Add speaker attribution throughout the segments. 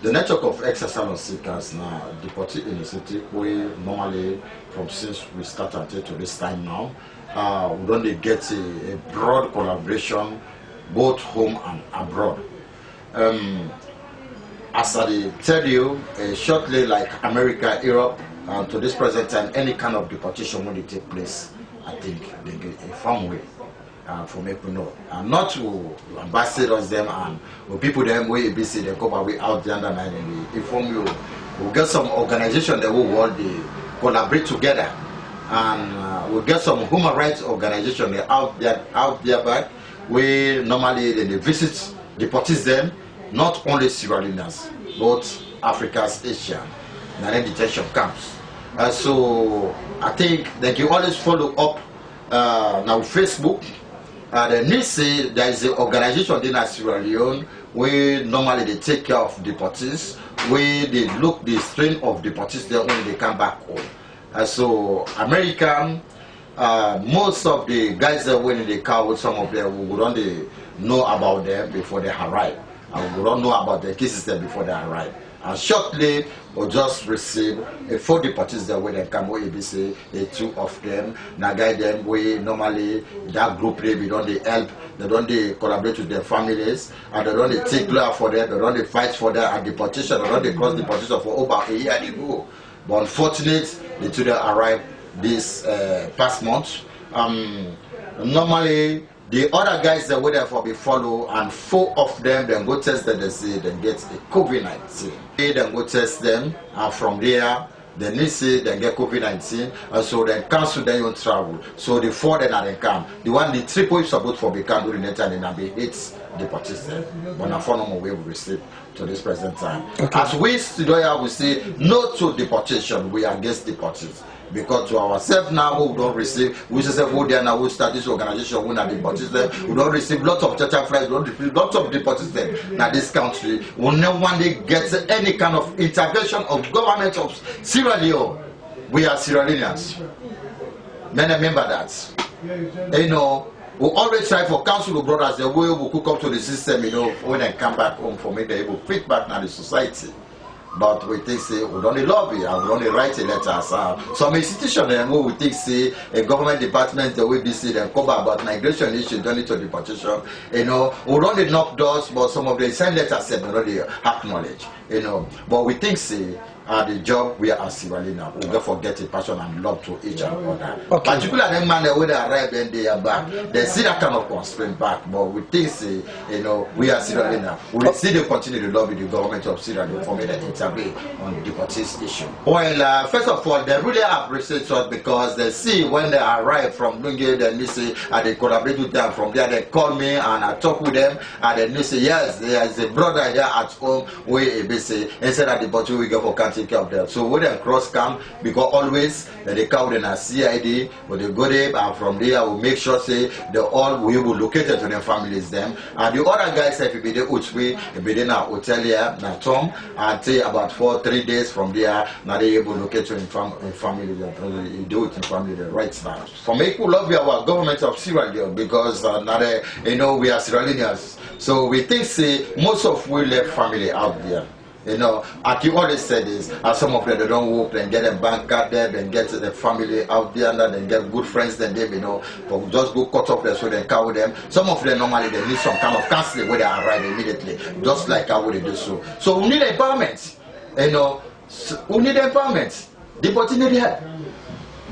Speaker 1: The network of ex-asylum seekers now, deportee initiative, we normally, from since we started to this time now, we don't get a broad collaboration, both home and abroad. As I tell you, shortly, like America, Europe, to this present time, any kind of deportation when it take place, I think they get a firm way. For me to know, and not to ambassadors them and people them way ABC they come away out the under nine and inform you. We'll get some organization that will want to collaborate together, and we'll get some human rights organization out there back. We normally they visit deportees them, not only Sierra Leoneans, but Africa's Asia, and then detention camps. So I think that you always follow up now Facebook. The NEAS SL, there is an organization in Sierra Leone where normally they take care of deportees, where they look the strength of deportees there when they come back home. So American, most of the guys that when they come with some of them, we don't know about them before they arrive. And we don't know about the cases there before they arrive. And shortly, we'll just receive a 4 deportees that when they come with ABC, 2 of them. Now guide them we normally that group we don't help, they don't collaborate with their families, and they don't take lawyer for them, they don't fight for them and deportation, they don't cross deportation for over a year ago. But unfortunately, the children arrived this past month. Normally the other guys that were there for be follow, and 4 of them then go test them, they say they get a COVID-19. They then go test them, and from there they need say they get COVID-19, and so they cancel their own travel. So the 4 then they come. The one the triple is supposed for be can during the time and be 8 deportees. When a phone we will receive to this present time. Okay. As we today we say no to deportation, we are against deportees. Because to ourselves now we don't receive, we just say oh there now we start this organization, we not deportees them, we don't receive lots of charter flights, we don't receive lots of deportees them. Now this country will never one day get any kind of intervention of government of Sierra Leone. We are Sierra Leoneans. Many remember that. You know, we always try for council of brothers the way we cook up to the system, you know, when they come back home for me, they able to fit back now the society. But we think say we don't lobby and we don't write a letter. Some institution then we think say a government department the way BC then cover about migration issue don't need to deportation. You know, we don't knock doors, but some of them send letters said they don't acknowledge. You know, but we think say the job we are as Sierra Leone, we don't forget a passion and love to each and other. Okay. Particularly the man that when they arrive and they are back, they see that kind of constraint back. But we think say, you know, we are Sierra Leone. We see they continue to lobby the government of Sierra Leone for me to intervene on the deportees issue. Well, first of all, they really appreciate us because they see when they arrive from Lungi, then they say, and they collaborate with them. From there, they call me and I talk with them, and then they say, yes, there is a brother here at home where they say, instead of the deportee, we go for country. Of them. So when they cross camp, because always they come in a CID, but they go there and from there we make sure say they all we will locate to their families them. And the other guys if you be there Uchwe, be there na hotel here, na Tom, and say about 3 days from there, now they able to locate to in family you do it in family right now. For me, we love our government of Sierra Leone because now they, you know we are Sierra Leoneans. So we think say most of we left family out there. You know, like you always said is, as some of them they don't work, then get a bank card there, then get the family out there, and then get good friends, then they, you know, just go cut off there so they can with them. Some of them normally they need some kind of counseling where they arrive immediately, just like how would they do so. So we need empowerment, you know, we need empowerment. Deportee need help.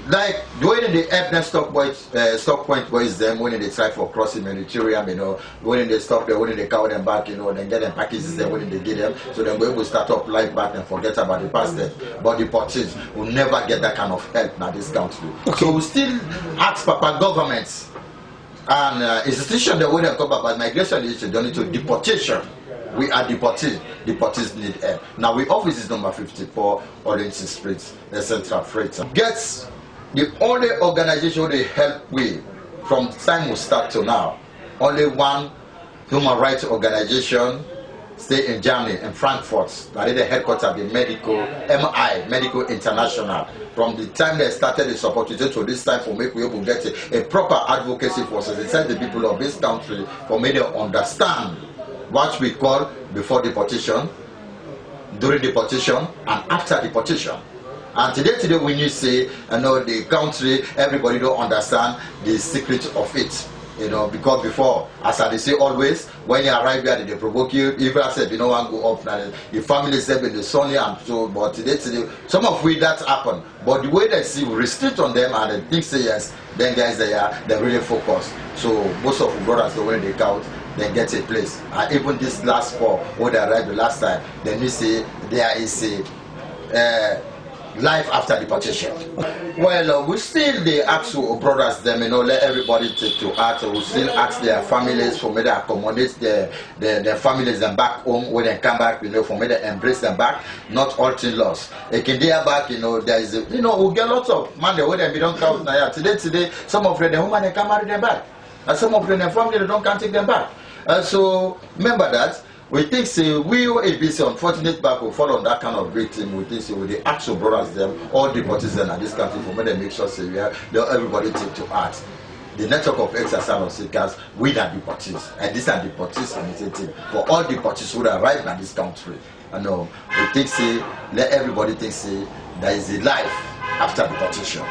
Speaker 1: Like the way they help them stop point boys them when they try for crossing Mediterranean, you know, when they stop there, when they carry them back, you know, then get them packages there when they get them, so then we will start up life back and forget about the past then. But the deportees will never get that kind of help in this country. Okay. So we still ask Papa governments and institutions that when they come about migration issue, don't need to deportation. We are deportees. Deportees need help. Now we office is number 54, Orange Street, the Central Freight. Gets the only organization they help with from the time we start to now, only one human rights organization stay in Germany, in Frankfurt, that is the headquarters of the Medical International. From the time they started the support to this time for make we able to get a proper advocacy for the people of this country for me to understand what we call before deportation, during deportation and after deportation. And today we need to say, the country, everybody don't understand the secret of it. Because before, as I say always, when you arrive here, they provoke you. Even I said, want to go up now. Your family said in the sunny and so, but today, some of we that happen. But the way they see, we restrict on them and they think say yes, then guys they really focus. So most of the brothers, when they count, they get a place. And even this last four, when they arrived the last time, then you see there is a life after deportation. Well, we still they ask brothers them, let everybody take to heart. We still ask their families for me to accommodate their families them back home when they come back, for me to embrace them back, not all things lost. They can they back, there is we get lots of man they when they don't count now. Today, some of them the woman they can marry them back. And some of them their family they don't can take them back. So remember that. We think say we ABC unfortunate back will fall on that kind of victim. We think say with the actual brothers them, all the deportees in this country for me they make sure say everybody take to heart. The network of ex-asylum seekers with the deportees, and these are deportees initiative for all deportees who arrive in this country. We think say let everybody think say there is a life after deportation.